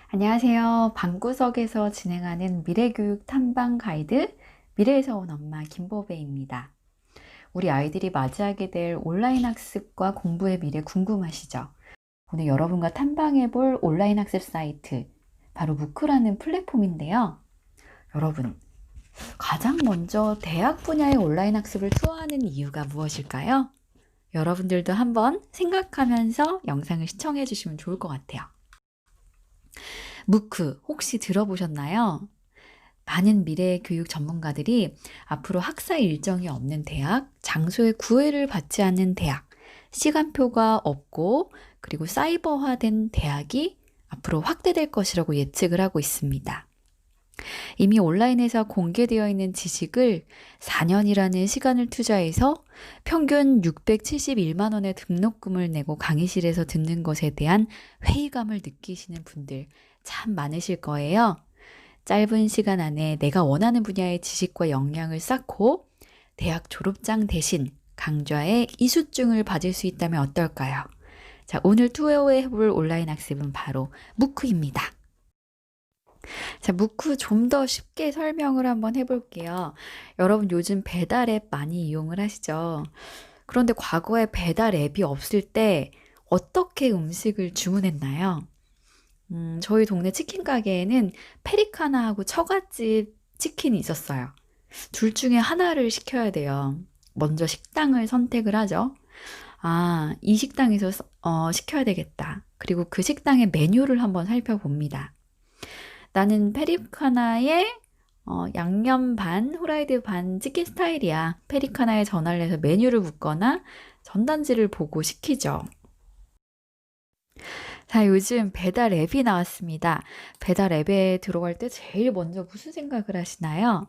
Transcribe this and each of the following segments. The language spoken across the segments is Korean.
안녕하세요. 방구석에서 진행하는 미래교육 탐방 가이드 미래에서 온 엄마 김보배입니다. 우리 아이들이 맞이하게 될 온라인 학습과 공부의 미래 궁금하시죠? 오늘 여러분과 탐방해 볼 온라인 학습 사이트 바로 무크라는 플랫폼인데요. 여러분, 가장 먼저 대학 분야의 온라인 학습을 좋아하는 이유가 무엇일까요? 여러분들도 한번 생각하면서 영상을 시청해 주시면 좋을 것 같아요. 무크 혹시 들어보셨나요? 많은 미래 교육 전문가들이 앞으로 학사 일정이 없는 대학, 장소의 구애를 받지 않는 대학, 시간표가 없고 그리고 사이버화된 대학이 앞으로 확대될 것이라고 예측을 하고 있습니다. 이미 온라인에서 공개되어 있는 지식을 4년이라는 시간을 투자해서 평균 671만 원의 등록금을 내고 강의실에서 듣는 것에 대한 회의감을 느끼시는 분들 참 많으실 거예요. 짧은 시간 안에 내가 원하는 분야의 지식과 역량을 쌓고 대학 졸업장 대신 강좌의 이수증을 받을 수 있다면 어떨까요? 자, 오늘 투어해볼 온라인 학습은 바로 무크입니다. 자, 무크 좀 더 쉽게 설명을 한번 해볼게요. 여러분 요즘 배달 앱 많이 이용을 하시죠? 그런데 과거에 배달 앱이 없을 때 어떻게 음식을 주문했나요? 저희 동네 치킨 가게에는 페리카나하고 처갓집 치킨이 있었어요. 둘 중에 하나를 시켜야 돼요. 먼저 식당을 선택을 하죠. 아, 이 식당에서 시켜야 되겠다. 그리고 그 식당의 메뉴를 한번 살펴봅니다. 나는 페리카나에 양념 반, 후라이드 반 치킨 스타일이야. 페리카나에 전화를 해서 메뉴를 묻거나 전단지를 보고 시키죠. 자, 요즘 배달 앱이 나왔습니다. 배달 앱에 들어갈 때 제일 먼저 무슨 생각을 하시나요?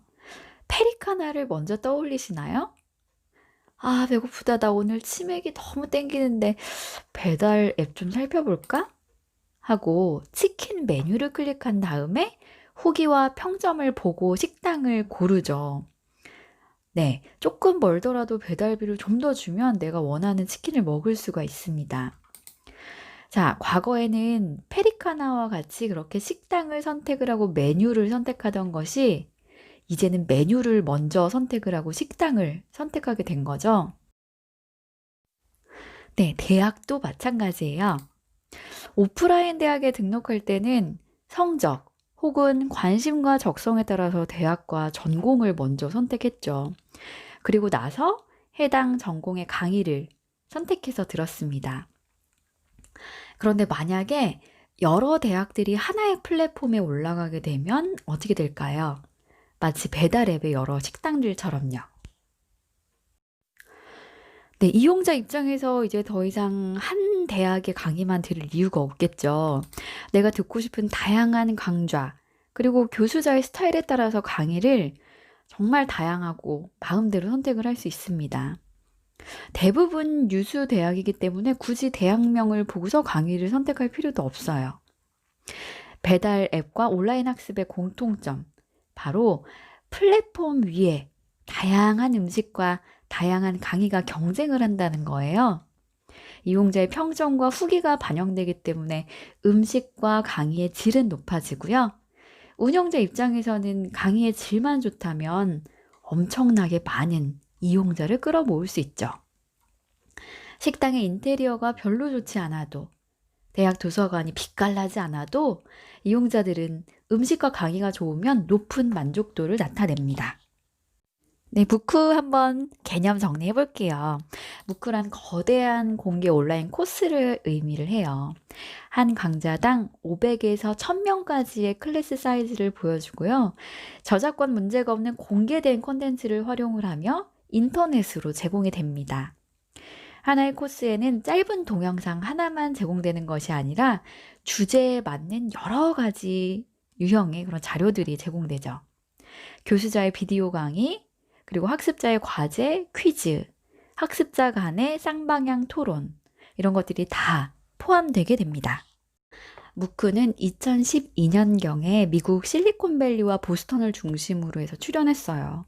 페리카나를 먼저 떠올리시나요? 아, 배고프다. 나 오늘 치맥이 너무 땡기는데 배달 앱 좀 살펴볼까? 하고 치킨 메뉴를 클릭한 다음에 후기와 평점을 보고 식당을 고르죠. 네, 조금 멀더라도 배달비를 좀 더 주면 내가 원하는 치킨을 먹을 수가 있습니다. 자, 과거에는 페리카나와 같이 그렇게 식당을 선택을 하고 메뉴를 선택하던 것이 이제는 메뉴를 먼저 선택을 하고 식당을 선택하게 된 거죠. 네, 대학도 마찬가지예요. 오프라인 대학에 등록할 때는 성적 혹은 관심과 적성에 따라서 대학과 전공을 먼저 선택했죠. 그리고 나서 해당 전공의 강의를 선택해서 들었습니다. 그런데 만약에 여러 대학들이 하나의 플랫폼에 올라가게 되면 어떻게 될까요? 마치 배달 앱의 여러 식당들처럼요. 네, 이용자 입장에서 이제 더 이상 한 대학의 강의만 들을 이유가 없겠죠. 내가 듣고 싶은 다양한 강좌, 그리고 교수자의 스타일에 따라서 강의를 정말 다양하고 마음대로 선택을 할 수 있습니다. 대부분 유수 대학이기 때문에 굳이 대학명을 보고서 강의를 선택할 필요도 없어요. 배달 앱과 온라인 학습의 공통점, 바로 플랫폼 위에 다양한 음식과 다양한 강의가 경쟁을 한다는 거예요. 이용자의 평점과 후기가 반영되기 때문에 음식과 강의의 질은 높아지고요. 운영자 입장에서는 강의의 질만 좋다면 엄청나게 많은 이용자를 끌어모을 수 있죠. 식당의 인테리어가 별로 좋지 않아도, 대학 도서관이 빛깔나지 않아도 이용자들은 음식과 강의가 좋으면 높은 만족도를 나타냅니다. 네, 무크 한번 개념 정리해 볼게요. 무크란 거대한 공개 온라인 코스를 의미를 해요. 한 강좌당 500에서 1000명까지의 클래스 사이즈를 보여주고요. 저작권 문제가 없는 공개된 콘텐츠를 활용을 하며 인터넷으로 제공이 됩니다. 하나의 코스에는 짧은 동영상 하나만 제공되는 것이 아니라 주제에 맞는 여러 가지 유형의 그런 자료들이 제공되죠. 교수자의 비디오 강의, 그리고 학습자의 과제, 퀴즈, 학습자 간의 쌍방향 토론, 이런 것들이 다 포함되게 됩니다. 무크는 2012년경에 미국 실리콘밸리와 보스턴을 중심으로 해서 출연했어요.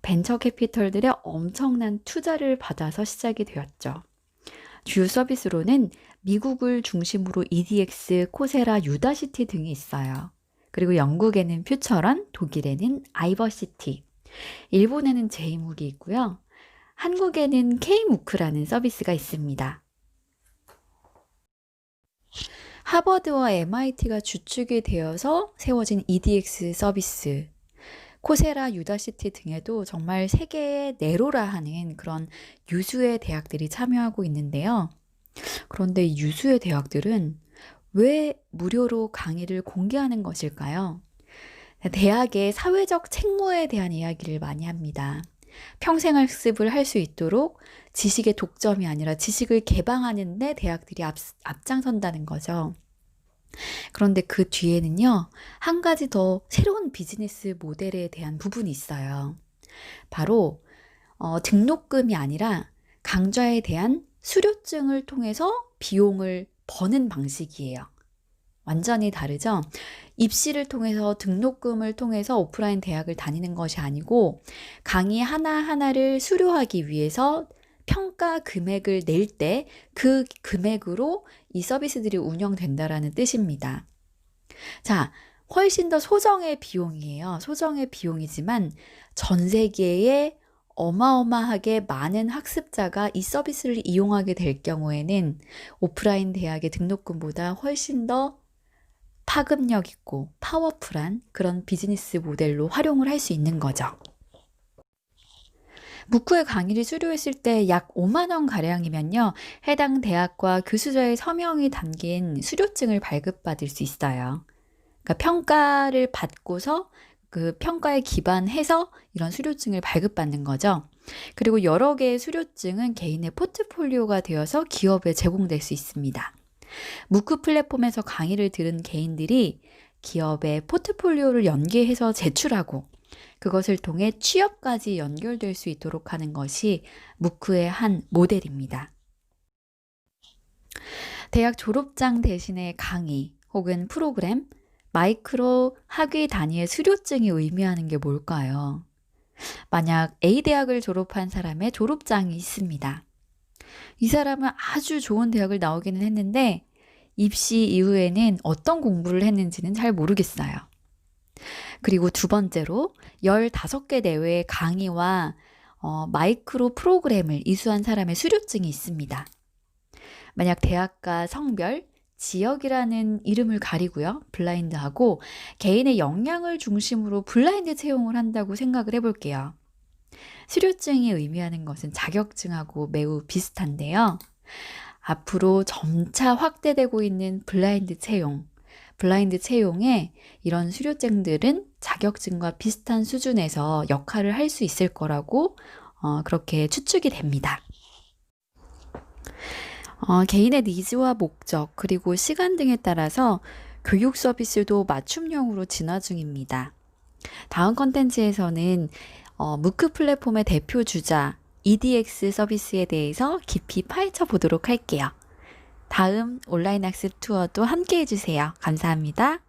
벤처 캐피털들의 엄청난 투자를 받아서 시작이 되었죠. 주요 서비스로는 미국을 중심으로 EDX, 코세라, 유다시티 등이 있어요. 그리고 영국에는 퓨처런, 독일에는 아이버시티, 일본에는 제이묵이 있고요. 한국에는 K무크라는 서비스가 있습니다. 하버드와 MIT가 주축이 되어서 세워진 EDX 서비스, 코세라, 유다시티 등에도 정말 세계의 네로라 하는 그런 유수의 대학들이 참여하고 있는데요. 그런데 이 유수의 대학들은 왜 무료로 강의를 공개하는 것일까요? 대학의 사회적 책무에 대한 이야기를 많이 합니다. 평생학습을 할 수 있도록 지식의 독점이 아니라 지식을 개방하는 데 대학들이 앞장선다는 거죠. 그런데 그 뒤에는요, 한 가지 더 새로운 비즈니스 모델에 대한 부분이 있어요. 바로 등록금이 아니라 강좌에 대한 수료증을 통해서 비용을 버는 방식이에요. 완전히 다르죠? 입시를 통해서 등록금을 통해서 오프라인 대학을 다니는 것이 아니고 강의 하나하나를 수료하기 위해서 평가 금액을 낼 때 그 금액으로 이 서비스들이 운영된다라는 뜻입니다. 자, 훨씬 더 소정의 비용이에요. 소정의 비용이지만 전 세계에 어마어마하게 많은 학습자가 이 서비스를 이용하게 될 경우에는 오프라인 대학의 등록금보다 훨씬 더 파급력 있고 파워풀한 그런 비즈니스 모델로 활용을 할 수 있는 거죠. 무크의 강의를 수료했을 때 약 5만 원 가량이면요, 해당 대학과 교수자의 서명이 담긴 수료증을 발급받을 수 있어요. 그러니까 평가를 받고서 그 평가에 기반해서 이런 수료증을 발급받는 거죠. 그리고 여러 개의 수료증은 개인의 포트폴리오가 되어서 기업에 제공될 수 있습니다. 무크 플랫폼에서 강의를 들은 개인들이 기업의 포트폴리오를 연계해서 제출하고 그것을 통해 취업까지 연결될 수 있도록 하는 것이 무크의 한 모델입니다. 대학 졸업장 대신에 강의 혹은 프로그램, 마이크로 학위 단위의 수료증이 의미하는 게 뭘까요? 만약 A대학을 졸업한 사람의 졸업장이 있습니다. 이 사람은 아주 좋은 대학을 나오기는 했는데 입시 이후에는 어떤 공부를 했는지는 잘 모르겠어요. 그리고 두 번째로 15개 내외의 강의와 마이크로 프로그램을 이수한 사람의 수료증이 있습니다. 만약 대학과 성별, 지역이라는 이름을 가리고요, 블라인드하고 개인의 역량을 중심으로 블라인드 채용을 한다고 생각을 해볼게요. 수료증이 의미하는 것은 자격증하고 매우 비슷한데요. 앞으로 점차 확대되고 있는 블라인드 채용에 이런 수료증들은 자격증과 비슷한 수준에서 역할을 할 수 있을 거라고 그렇게 추측이 됩니다. 개인의 니즈와 목적 그리고 시간 등에 따라서 교육 서비스도 맞춤형으로 진화 중입니다. 다음 컨텐츠에서는 무크 플랫폼의 대표 주자 EDX 서비스에 대해서 깊이 파헤쳐 보도록 할게요. 다음 온라인 학습 투어도 함께 해주세요. 감사합니다.